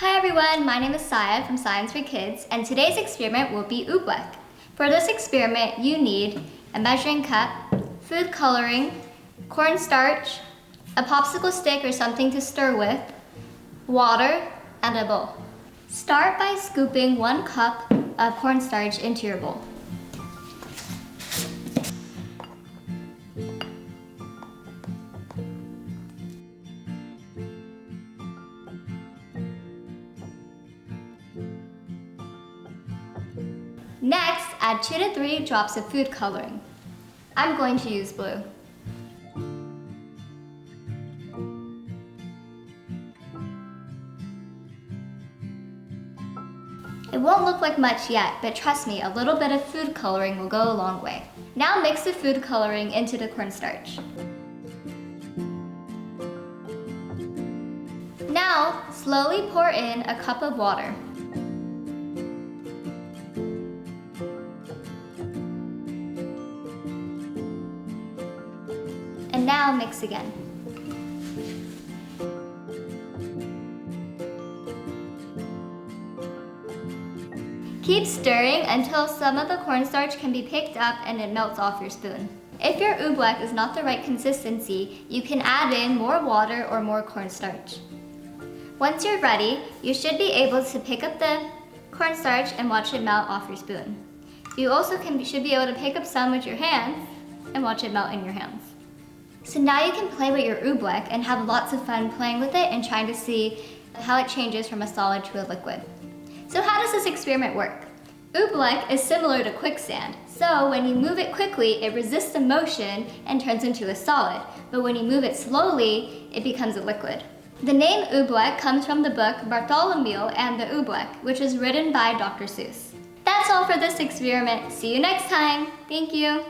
Hi everyone, my name is Saiya from Science for Kids, and today's experiment will be Oobleck. For this experiment, you need a measuring cup, food coloring, cornstarch, a popsicle stick or something to stir with, water, and a bowl. Start by scooping 1 cup of cornstarch into your bowl. Next, add 2 to 3 drops of food coloring. I'm going to use blue. It won't look like much yet, but trust me, a little bit of food coloring will go a long way. Now mix the food coloring into the cornstarch. Now, slowly pour in a cup of water. And now mix again. Keep stirring until some of the cornstarch can be picked up and it melts off your spoon. If your oobleck is not the right consistency, you can add in more water or more cornstarch. Once you're ready, you should be able to pick up the cornstarch and watch it melt off your spoon. You also should be able to pick up some with your hands and watch it melt in your hands. So now you can play with your oobleck and have lots of fun playing with it and trying to see how it changes from a solid to a liquid. So how does this experiment work? Oobleck is similar to quicksand. So when you move it quickly, it resists the motion and turns into a solid. But when you move it slowly, it becomes a liquid. The name Oobleck comes from the book Bartholomew and the Oobleck, which was written by Dr. Seuss. That's all for this experiment. See you next time. Thank you.